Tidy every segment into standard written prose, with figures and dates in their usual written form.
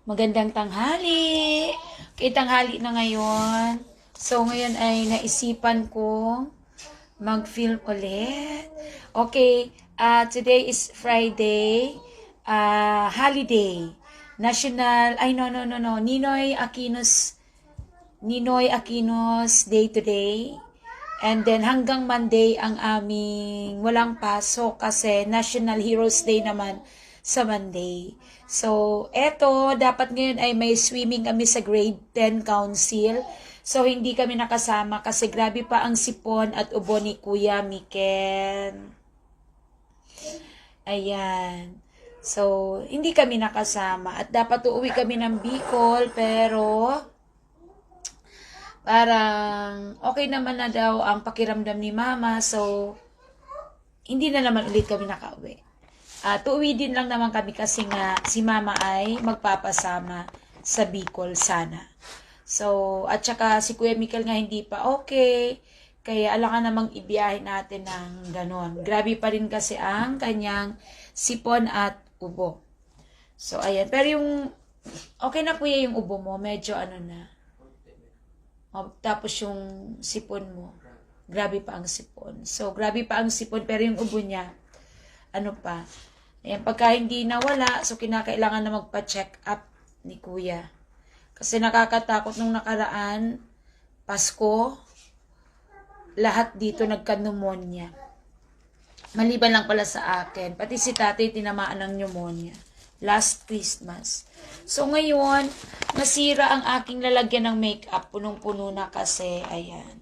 Magandang tanghali. Okay, tanghali na ngayon. So, ngayon ay naisipan kong mag-film ulit. Okay, today is Friday, holiday. National, no. Ninoy Aquino's Day today. And then hanggang Monday ang aming walang pasok kasi National Heroes Day naman sa Monday. So, eto, dapat ngayon ay may swimming kami sa grade 10 council. So, hindi kami nakasama kasi grabe pa ang sipon at ubo ni Kuya Miken. Ayan. So, hindi kami nakasama at dapat uuwi kami ng Bicol pero parang okay naman na daw ang pakiramdam ni Mama. So, hindi na naman ulit kami nakauwi. Tuwi din lang naman kami kasi nga si Mama ay magpapasama sa Bicol sana. So, at saka si Kuya Mikel nga hindi pa okay. Kaya alangan namang ibiyahe natin ng ganon. Grabe pa rin kasi ang kanyang sipon at ubo. So, ayan. Pero yung, okay na Kuya yung ubo mo. Medyo ano na. Tapos yung sipon mo. Grabe pa ang sipon. So, grabe pa ang sipon. Pero yung ubo niya, ano pa. Ayan, pagka hindi nawala, so kinakailangan na magpa-check up ni Kuya. Kasi nakakatakot nung nakaraan, Pasko, lahat dito nagka-pneumonia. Maliban lang pala sa akin. Pati si tatay tinamaan ng pneumonia. Last Christmas. So ngayon, nasira ang aking lalagyan ng makeup. Punong-puno na kasi. Ayan.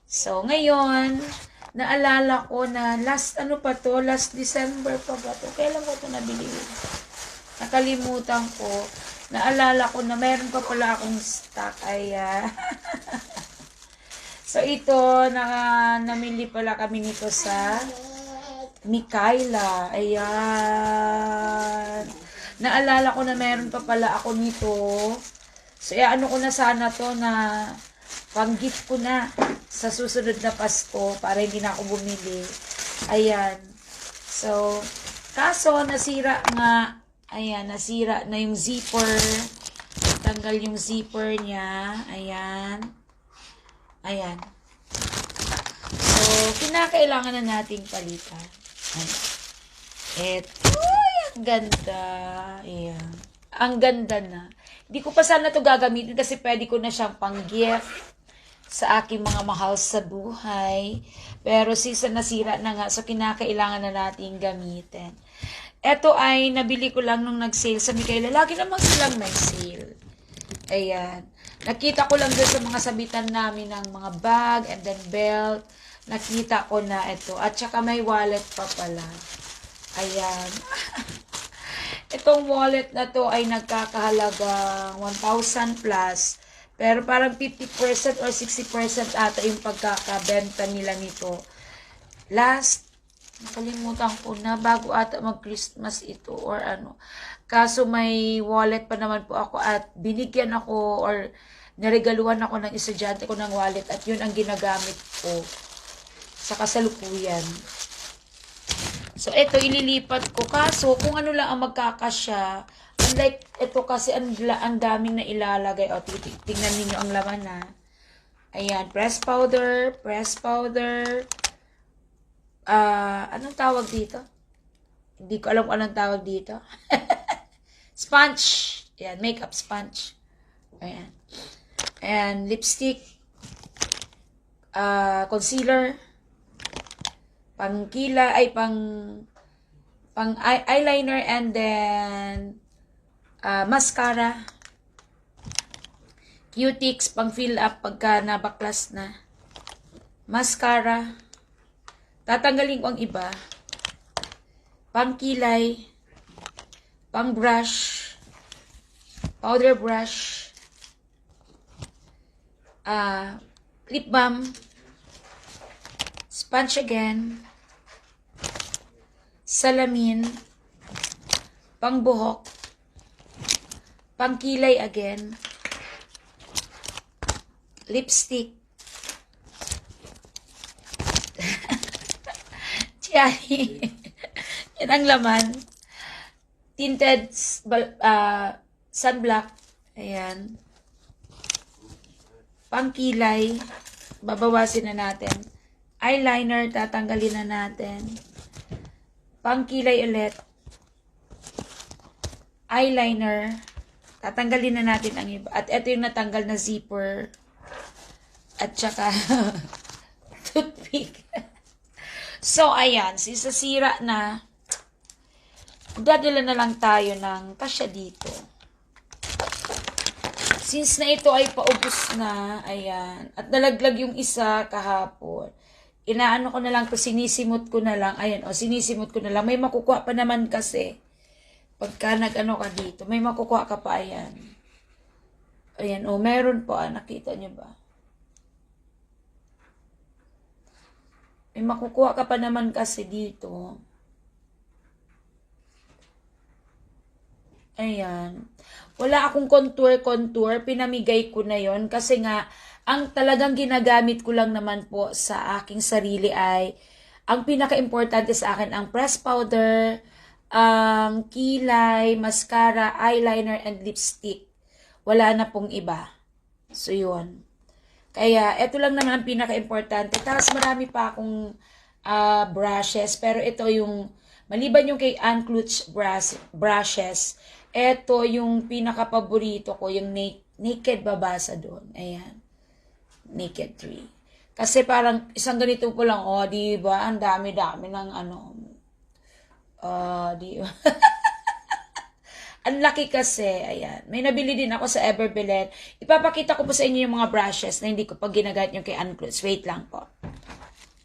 So ngayon, naalala ko na last December pa ba to? Kailan ko ito nabili? Nakalimutan ko. Naalala ko na mayroon pa pala akong stock. Ayan. So ito, namili pala kami nito sa Mikaela. Ayan. Naalala ko na mayroon pa pala ako nito. So ano ko na sana to na pang-gift ko na sa susunod na Pasko para hindi na ako bumili. Ayan. So, kaso nasira nga. Ayan, nasira na yung zipper. Tanggal yung zipper niya. Ayan. Ayan. So, kinakailangan na nating palitan. Ayan. Eto. Ay, ang ganda. Ayan. Ang ganda na. Hindi ko pa sana ito gagamitin kasi pwede ko na siyang pang-gift sa aking mga mahal sa buhay. Pero nasira na nga. So, kinakailangan na natin gamitin. Ito ay nabili ko lang nung nag-sale sa Mikaela. Lagi naman silang may sale. Ayan. Nakita ko lang doon sa mga sabitan namin ng mga bag and then belt. Nakita ko na ito. At saka may wallet pa pala. Ayan. Itong wallet na to ay nagkakahalagang 1,000 plus. Pero parang 50% or 60% ata yung pagkakabenta nila nito. Nakalimutan ko na bago ata mag-Christmas ito or ano. Kaso may wallet pa naman po ako at binigyan ako or naregaluhan ako ng estudyante ko ng wallet at yun ang ginagamit ko sa kasalukuyan. So, ito, ililipat ko. Kaso, kung ano lang ang magkakasya, unlike ito kasi ang daming na ilalagay. O, tingnan ninyo ang laman na. Ayan, press powder. Anong tawag dito? Hindi ko alam kung anong tawag dito. Sponge. Ayan, makeup sponge. Ayan. And lipstick. Concealer. Pang eyeliner and then mascara. Cutics pang fill up pagka nabaklas na. Mascara. Tatanggalin ko ang iba. Pang kilay. Pang brush. Powder brush. Lip balm. Sponge again. Salamin. Pang buhok. Pang kilay again. Lipstick. Yan ang laman. Tinted Sunblock. Ayan. Pangkilay. Babawasin na natin. Eyeliner, tatanggalin na natin. Pangkilay ulit. Eyeliner. Tatanggalin na natin ang iba. At ito yung natanggal na zipper. At saka, toothpick. So, ayan. Sisasira na. Dadala na lang tayo ng kasya dito. Since na ito ay paubos na, ayan. At nalaglag yung isa kahapon. Inaano ko na lang to, sinisimot ko na lang. Ayan, o, sinisimot ko na lang. May makukuha pa naman kasi. Pagka nag-ano ka dito, may makukuha ka pa, ayan. Ayan, o, meron pa. Nakita nyo ba? May makukuha ka pa naman kasi dito. Ayan. Wala akong contour. Pinamigay ko na yon kasi nga, ang talagang ginagamit ko lang naman po sa aking sarili ay, ang pinaka-importante sa akin, ang press powder, ang kilay, mascara, eyeliner, and lipstick. Wala na pong iba. So, yun. Kaya, eto lang naman ang pinaka-importante. Tapos, marami pa akong brushes. Pero ito yung, maliban yung kay Ann Klutz brushes, eto yung pinaka-paborito ko, yung Naked Babasa doon. Ayan. Naked 3. Kasi parang isang ganito po lang, oh, di ba? Ang dami-dami ng ano. Di ba? Ang laki kasi, ayan. May nabili din ako sa Everbelen. Ipapakita ko po sa inyo yung mga brushes na hindi ko pa ginagamit yung kay Ann Klutz. Wait lang po.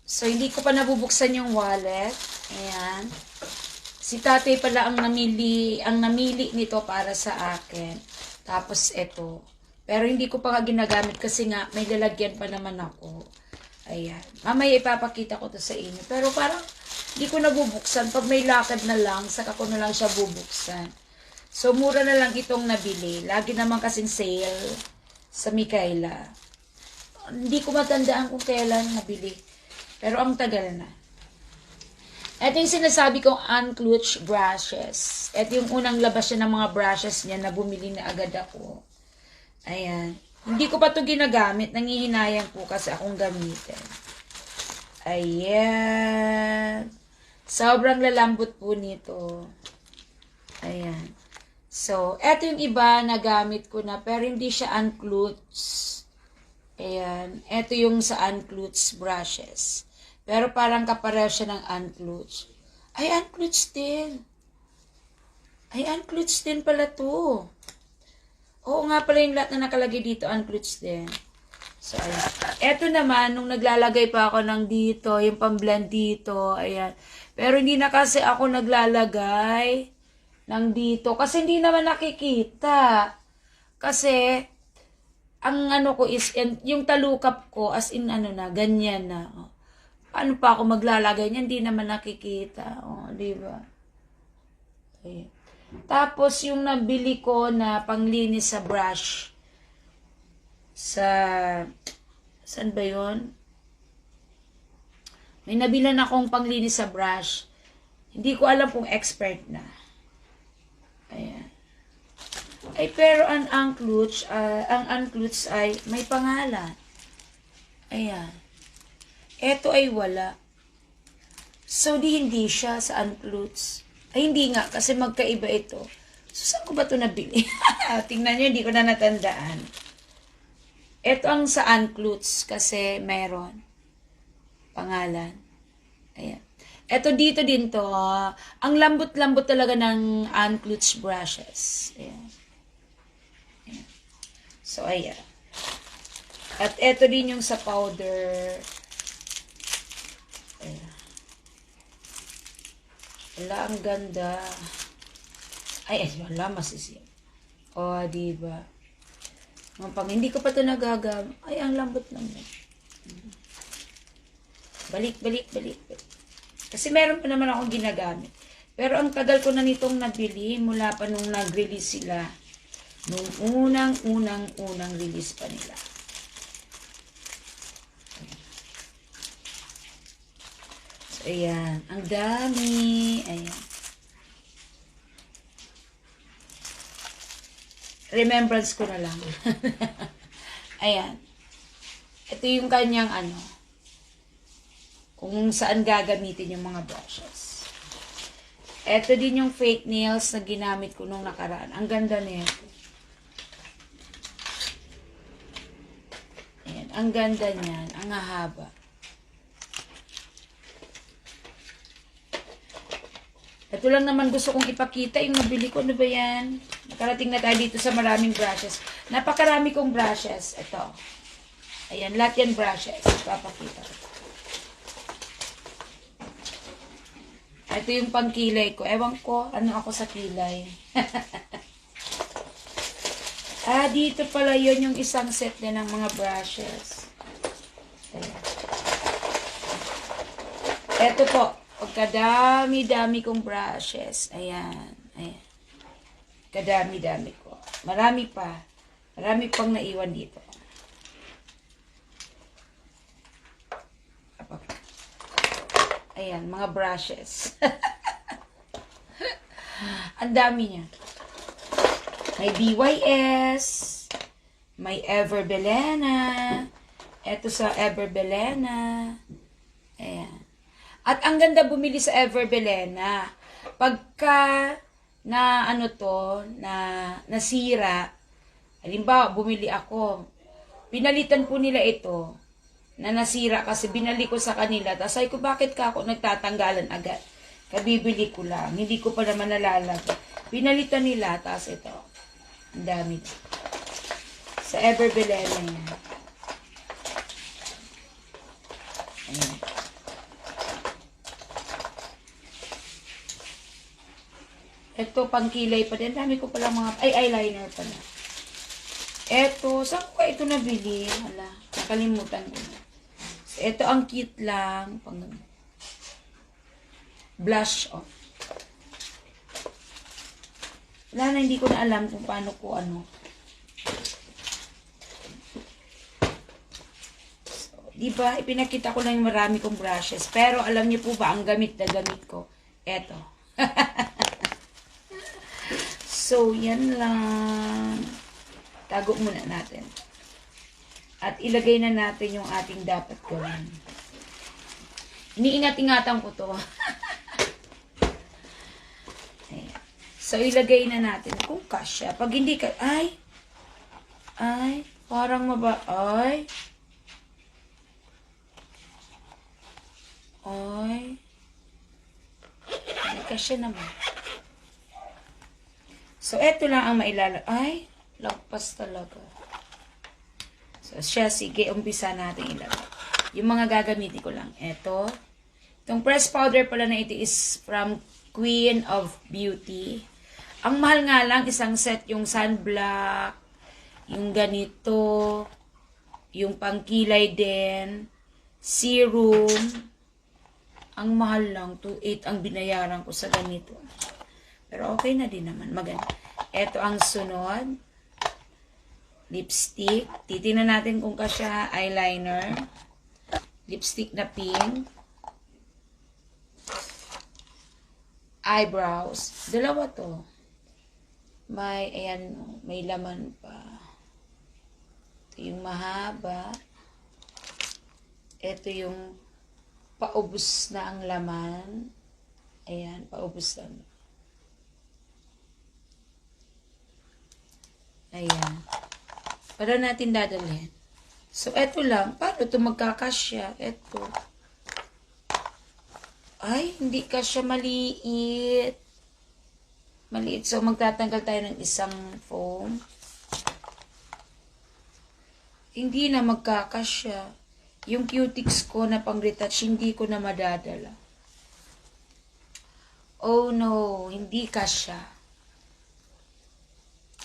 So, hindi ko pa nabubuksan yung wallet. Ayan. Si tatay pala ang namili nito para sa akin. Tapos, ito. Pero hindi ko pa ginagamit kasi nga, may lalagyan pa naman ako. Ayan. Mamaya ipapakita ko to sa inyo. Pero parang, hindi ko nabubuksan. Pag may lakad na lang, saka ko na lang siya bubuksan. So, mura na lang itong nabili. Lagi naman kasing sale sa Mikaela. Hindi ko matandaan kung kailan nabili. Pero ang tagal na. Ito yung sinasabi kong Ann Klutz brushes. Ito yung unang labas siya ng mga brushes niya na bumili na agad ako. Ayan. Hindi ko pa ito ginagamit. Nangihinayang po kasi akong gamitin. Ayan. Sobrang lalambot po nito. Ayan. So, eto yung iba na gamit ko na, pero hindi siya Ann Klutz. Ayan. Eto yung sa Ann Klutz brushes. Pero parang kapareho siya ng Ann Klutz. Ay, Ann Klutz din. Ay, Ann Klutz din pala to. Oo nga pala yung lahat na nakalagay dito, Ann Klutz din. So, ayan. Eto naman, nung naglalagay pa ako ng dito, yung pamblend dito, ayan. Pero hindi na kasi ako naglalagay ng dito. Kasi hindi naman nakikita. Kasi, ang ano ko is, yung talukap ko, as in ano na, ganyan na. Oh. Paano pa ako maglalagay niyan? Hindi naman nakikita. Oh, di ba? Okay. Tapos, yung nabili ko na panglinis sa brush. Saan ba yun? May nabilan akong panglinis sa brush. Hindi ko alam kung expert na. Ayan. Ay, pero ang Ann Klutz ay may pangalan. Ayan. Ito ay wala. So, hindi siya sa Ann Klutz. Ay, hindi nga, kasi magkaiba ito. So, saan ko ba ito nabili? Tingnan nyo, hindi ko na natandaan. Ito ang sa Ann Klutz, kasi meron pangalan. Ayan. Ito dito din to. Ang lambot-lambot talaga ng Ann Klutz brushes. Ayan. Ayan. So, ayan. At ito din yung sa powder. Ayan. Wala, ang ganda. Ay, wala, masisip. O, diba? Pag hindi ko pa ito nagagam, ay, ang lambot naman. Balik. Kasi meron pa naman akong ginagamit. Pero ang tagal ko na nitong nabili mula pa nung nag-release sila. Nung unang release pa nila. So, ayan. Ang dami. Ayan. remembrance ko na lang. Ayan. Ito yung kanyang ano, kung saan gagamitin yung mga brushes. Ito din yung fake nails na ginamit ko nung nakaraan. Ang ganda nito. Ayan, ang ganda niyan. Ang hahaba. Ito lang naman gusto kong ipakita. Yung nabili ko, ano ba yan? Nakarating na tayo dito sa maraming brushes. Napakarami kong brushes. Ito. Ayan, lahat yan brushes. Ipapakita ko. Ito yung pangkilay ko. Ewan ko, ano ako sa kilay. Dito pala yun yung isang set din ng mga brushes. Ayan. Ito po. Pagkadami-dami kong brushes. Ayan. Ayan. Kadami-dami ko. Marami pa. Marami pang naiwan dito. Ayan, mga brushes. Ang dami niya. May BYS. May Everbelena. Ito sa Everbelena. Ayan. At ang ganda bumili sa Everbelena. Pagka na ano to, na nasira, halimbawa bumili ako, pinalitan po nila ito, na nasira kasi binali ko sa kanila. Tapos sabi ko, bakit ka ako nagtatanggalan agad? Kabibili ko lang. Hindi ko pa naman nalalagay. Pinalitan nila. Tapos ito. Ang dami. Sa Everbelena yan. Ayan. Ito, pangkilay pa din. Dami ko pala mga, eyeliner pala. Ito, saan ko ito nabili? Hala, nakalimutan ko na. So, ito ang cute lang. Pang blush off. Wala na, hindi ko na alam kung paano ko ano. So, diba, ipinakita ko lang yung marami kong brushes. Pero alam niyo po ba, ang gamit na gamit ko? Ito. So, yan lang. Tago muna natin. At ilagay na natin yung ating dapat gawin. Iniingat-ingatan ko to. So, ilagay na natin kung kasya. Pag hindi ka, ay, parang ay, hindi kasya naman. So, eto lang ang mailalagay. Ay, lagpas talaga. So, siya, sige, umpisa natin ilagay. Yung mga gagamitin ko lang. Eto. Itong pressed powder pala na ito is from Queen of Beauty. Ang mahal nga lang, isang set yung sunblock, yung ganito, yung pangkilay din, serum. Ang mahal lang, 2.8 ang binayaran ko sa ganito. Pero okay na din naman, maganda. Ito ang sunod. Lipstick. Titingnan natin kung kasya eyeliner. Lipstick na pink. Eyebrows. Dalawa to. May, ayan, may laman pa. Ito yung mahaba. Ito yung paubos na ang laman. Ayan, paubos na. Ayan. Para natin dadalhin. So, eto lang. Paano ito magkakasya? Eto. Ay, hindi kasya maliit. Maliit. So, magtatanggal tayo ng isang foam. Hindi na magkakasya. Yung cutics ko na pang-retouch, hindi ko na madadala. Oh no, hindi kasya.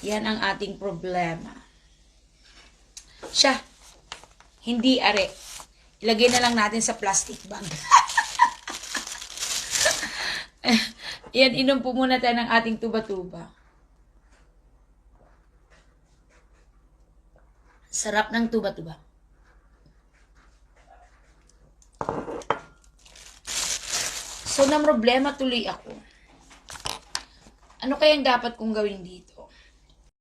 Yan ang ating problema. Siya, hindi are. Ilagay na lang natin sa plastic bag. Yan, inom po muna tayo ng ating tuba-tuba. Sarap ng tuba-tuba. So, na problema tuloy ako. Ano kayang dapat kong gawin dito?